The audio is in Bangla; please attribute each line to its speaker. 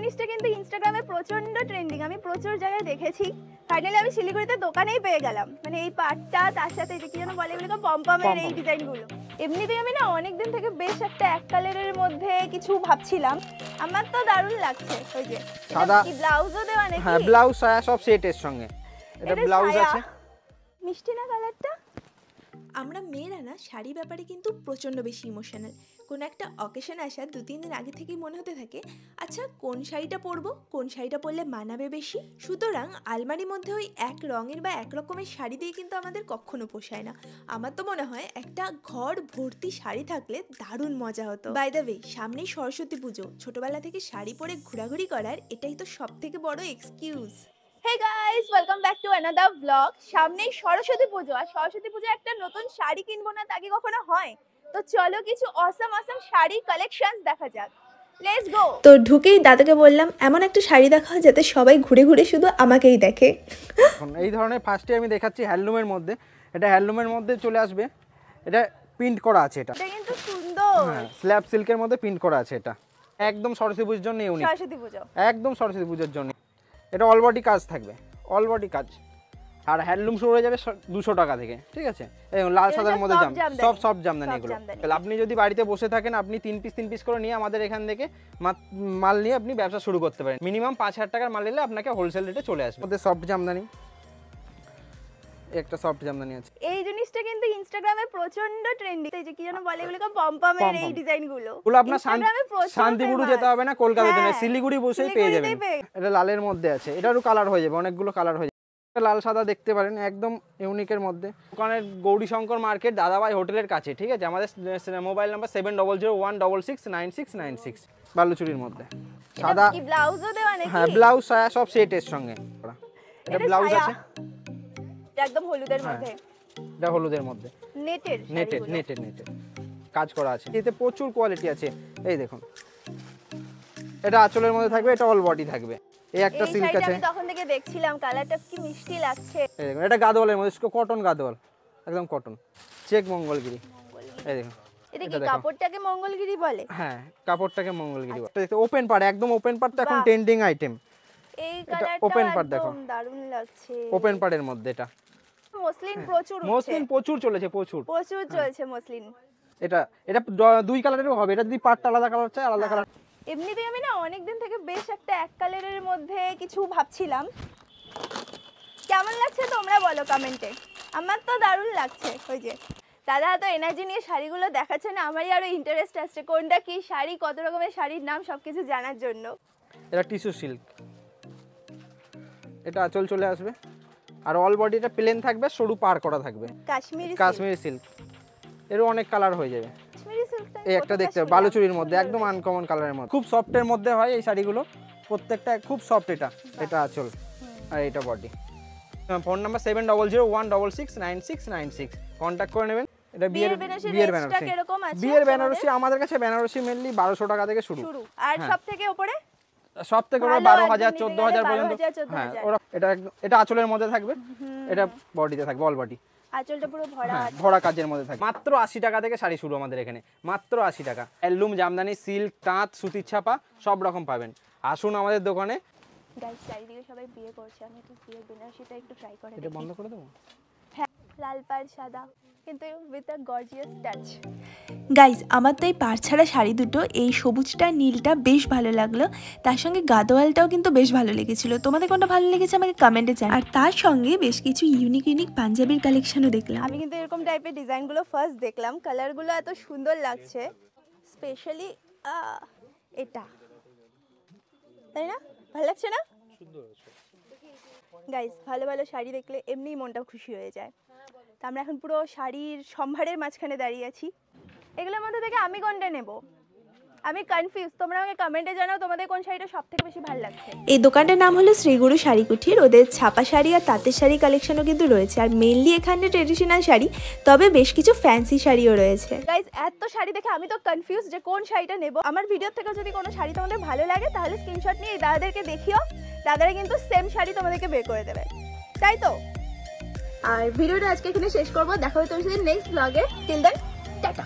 Speaker 1: জিনিসটা কিন্তু ইনস্টাগ্রামে প্রচন্ড ট্রেন্ডিং, আমি প্রচুর জায়গায় দেখেছি। ফাইনালি আমি শিলিগুড়িতে দোকানেই পেয়ে গেলাম, মানে এই পাটটা তার সাথে যে কি যেন বলে এগুলোকে পম্পমের এই ডিজাইনগুলো। এমনিতেই আমি না অনেকদিন থেকে বেশ একটা এক কালারের মধ্যে কিছু ভাবছিলাম, আমার তো দারুণ লাগছে। ওই যে
Speaker 2: সাদা
Speaker 1: কি ব্লাউজও দেওয়া নাকি?
Speaker 2: হ্যাঁ, ব্লাউজ সায়া সব সেটের সঙ্গে এটা ব্লাউজ আছে।
Speaker 1: মিষ্টি না কালারটা?
Speaker 3: আমরা মেয়েরা না শাড়ি ব্যাপারে কিন্তু প্রচণ্ড বেশি ইমোশনাল। কোনো একটা অকেশন আসার 2-3 দিন আগে থেকেই মনে হতে থাকে আচ্ছা কোন শাড়িটা পরবো, কোন শাড়িটা পরলে মানাবে বেশি। সুতরাং আলমারির মধ্যে ওই এক রঙের বা এক রকমের শাড়ি দিয়ে কিন্তু আমাদের কখনো পোষায় না। আমার তো মনে হয় একটা ঘর ভর্তি শাড়ি থাকলে দারুণ মজা হতো। বাই দ্য ওয়ে, সামনেই সরস্বতী পুজো, ছোটবেলা থেকে শাড়ি পরে ঘোরাঘুরি করার এটাই তো সব থেকে বড় excuse.
Speaker 1: Hey guys, welcome back to another vlog. সামনেই সরস্বতী পুজো, আর সরস্বতী পুজো একটা নতুন শাড়ি কিনবো না তা কি কখনো হয়? তো চলো কিছু অসম শাড়ি কালেকশনস দেখা যাক। Let's go.
Speaker 3: তো ঢুকেই দাদাকে বললাম এমন একটা শাড়ি দেখা যাতে সবাই ঘুরে ঘুরে শুধু আমাকেই দেখে।
Speaker 2: এখন এই ধরনের ফার্স্টে আমি দেখাচ্ছি হ্যান্ডলুমের মধ্যে, এটা হ্যান্ডলুমের মধ্যে চলে আসবে। এটা প্রিন্ট করা আছে, এটা
Speaker 1: কিন্তু সুন্দর।
Speaker 2: হ্যাঁ, স্ল্যাব সিল্কের মধ্যে প্রিন্ট করা আছে। এটা একদম সরস্বতী পুজোর জন্য ইউনিক,
Speaker 1: সরস্বতী পুজো
Speaker 2: একদম সরস্বতী পুজোর জন্য। এটা অল বডি কাজ থাকবে, অল বডি কাজ, আর হ্যান্ডলুম শুরু হয়ে যাবে 200 টাকা থেকে। ঠিক আছে, এই লাল সাদার মধ্যে সব জামদানি এগুলো। তাহলে আপনি যদি বাড়িতে বসে থাকেন, আপনি 3 পিস করে নিয়ে আমাদের এখান থেকে মাল নিয়ে আপনি ব্যবসা শুরু করতে পারেন। মিনিমাম 5000 টাকার মাল নিলে আপনাকে হোলসেল রেটে চলে আসবে। ওদের সফট জামদানি, একটা সফট জামদানি আছে।
Speaker 1: এই জিনিসটা কিন্তু ইনস্টাগ্রামে প্রচন্ড ট্রেন্ডিং, এই যে কি যেন বলে এগুলোকে পম্পমের এই ডিজাইনগুলো।
Speaker 2: ওগুলো আপনার শান্তিপুর যেতে হবে না, কলকাতাতে না, শিলিগুড়ি বসেই পেয়ে যাবেন। এটা লালের মধ্যে আছে, এটারও কালার হয়ে যাবে, অনেকগুলো কালার হয়ে যাবে। লাল সাদা দেখতে পারেন, একদম ইউনিকের মধ্যে। দোকানের গৌরীশঙ্কর মার্কেট দাদাভাই হোটেলের কাছে। ঠিক আছে, আমাদের মোবাইল নাম্বার 7001669696। বালুচুরির মধ্যে সাদা,
Speaker 1: কি ব্লাউজও দেওয়া নাকি?
Speaker 2: হ্যাঁ, ব্লাউজ সায়া সব সেটের সঙ্গে। এটা ব্লাউজ আছে,
Speaker 1: একদম হলুদের মধ্যে।
Speaker 2: এটা হলুদের মধ্যে নেটের কাজ করা আছে। এতে প্রচুর কোয়ালিটি আছে। এই দেখুন, এটা আঁচলের মধ্যে থাকবে, এটা অল বডি থাকবে। এই একটা সিল্ক আছে,
Speaker 1: আমি তখন থেকে দেখছিলাম, কালারটা কি মিষ্টি লাগছে।
Speaker 2: এই দেখুন, এটা গাদোয়ালের মধ্যে, কটন গাদোয়াল, একদম কটন, চেক মঙ্গলগিরি। এই দেখুন,
Speaker 1: এটা কি কাপড়টাকে মঙ্গলগিরি বলে?
Speaker 2: হ্যাঁ, কাপড়টাকে মঙ্গলগিরি বলে। দেখতে ওপেন পাড়, একদম ওপেন পাড়, তো এখন ট্রেন্ডিং আইটেম।
Speaker 1: এই কালারটা
Speaker 2: ওপেন পাড় দেখো,
Speaker 1: দারুণ লাগছে।
Speaker 2: ওপেন পাড়ের মধ্যে এটা
Speaker 1: মসলিন প্রচুর
Speaker 2: চলেছে, প্রচুর
Speaker 1: চলছে মসলিন।
Speaker 2: এটা দুই কালারেরও হবে। এটা যদি পাড়টা আলাদা কালার চাই, আলাদা কালার।
Speaker 1: এমনিতেই আমি না অনেকদিন থেকে বেশ একটা এক কালারের মধ্যে কিছু ভাবছিলাম, কেমন লাগছে তোমরা বলো কমেন্টে। আমার তো দারুণ লাগছে। ওই যে দাদা তো এনার্জি নিয়ে শাড়িগুলো দেখাচ্ছে না, আমারই আরো ইন্টারেস্ট আসছে কোনটা কি শাড়ি, কত রকমের শাড়ির নাম সবকিছু জানার জন্য।
Speaker 2: এটা টিস্যু সিল্ক, এটা আঁচল চলে আসবে, আর অল বডিটা প্লেন থাকবে, সরু পার করা থাকবে। কাশ্মীরি সিল্ক, এরও অনেক কালার হয়ে যাবে। এই একটা দেখতে হবে বালুচুরির মধ্যে, একদম আনকমন কালারের মধ্যে, খুব সফটের মধ্যে হয় এই শাড়িগুলো, প্রত্যেকটা খুব সফট। এটা আঁচল, আর এটা বডি। Phone number 7001669696। কন্ট্যাক্ট করে নেবেন। এটা বিয়ের বেনারসি, আমাদের কাছে বেনারসি মেনলি 1200 টাকা থেকে শুরু,
Speaker 1: আর সবথেকে উপরে
Speaker 2: 12,000 14,000 পর্যন্ত। হ্যাঁ, এটা আঁচলের মধ্যে থাকবে, এটা বডিতে থাকবে, অল বডি।
Speaker 1: আঁচলটা পুরো
Speaker 2: ভরা কাজের মধ্যে থাকে। মাত্র 80 টাকা থেকে শাড়ি শুরু আমাদের এখানে, মাত্র 80 টাকা। হ্যান্ডলুম, জামদানি, সিল্ক, তাঁত, সুতির ছাপা সব রকম পাবেন। আসুন আমাদের দোকানে।
Speaker 1: গাইস, চারিদিকে সবাই বিয়ে করছে, আমি একটু বিয়ের বেনারসিটা একটু ট্রাই করে দেখি।
Speaker 2: এটা বন্ধ করে দেবো।
Speaker 1: হ্যাঁ, লাল পাড় সাদা, কিন্তু with a gorgeous touch.
Speaker 3: Guys, আমার তো এই পাড় ছাড়া শাড়ি দুটো, এই সবুজটা নীলটা বেশ ভালো লাগলো, তার সঙ্গে গাদোয়ালটাও কিন্তু বেশ ভালো লেগেছিল। তোমাদের কোনটা ভালো লেগেছে আমাকে কমেন্টে জানাও। আর তার সঙ্গে বেশ কিছু ইউনিক পাঞ্জাবির কালেকশনও দেখলাম।
Speaker 1: আমি কিন্তু এরকম টাইপের ডিজাইনগুলো ফার্স্ট দেখলাম, কালারগুলো এত সুন্দর লাগছে, স্পেশালি এটা, তাই না? ভালো লাগছে না? গাইজ, ভালো ভালো শাড়ি দেখলে এমনিই মনটা খুশি হয়ে যায়। তো আমরা এখন পুরো শাড়ির সম্ভারের মাঝখানে দাঁড়িয়ে আছি। এগুলোর মধ্যে থেকে আমি কোনটা নেব, আমি কনফিউজ। তোমরা আমাকে কমেন্টে জানাও তোমাদের কোন শাড়িটা সবথেকে বেশি ভালো লাগছে।
Speaker 3: এই দোকানটার নাম হলো শ্রীগুরু শাড়ি কুঠির। ওদের ছাপা শাড়ি আর তাঁতের শাড়ি কালেকশনও কিন্তু রয়েছে, আর মেইনলি এখানে ট্রেডিশনাল শাড়ি, তবে বেশ কিছু ফ্যান্সি শাড়িও রয়েছে।
Speaker 1: গাইজ, এত শাড়ি দেখে আমি তো কনফিউজ যে কোন শাড়িটা নেব। আমার ভিডিও থেকে যদি কোনো শাড়ি তোমাদের ভালো লাগে তাহলে স্ক্রিনশট নিয়ে এই দাদাদেরকে দেখিও, দাদারা কিন্তু সেম শাড়ি তোমাদেরকে বের করে দেবে, তাই তো? আর ভিডিওটা আজকে এখানে শেষ করবো, দেখা হবে তোমার সাথে নেক্সট ব্লগে। Till then, tata.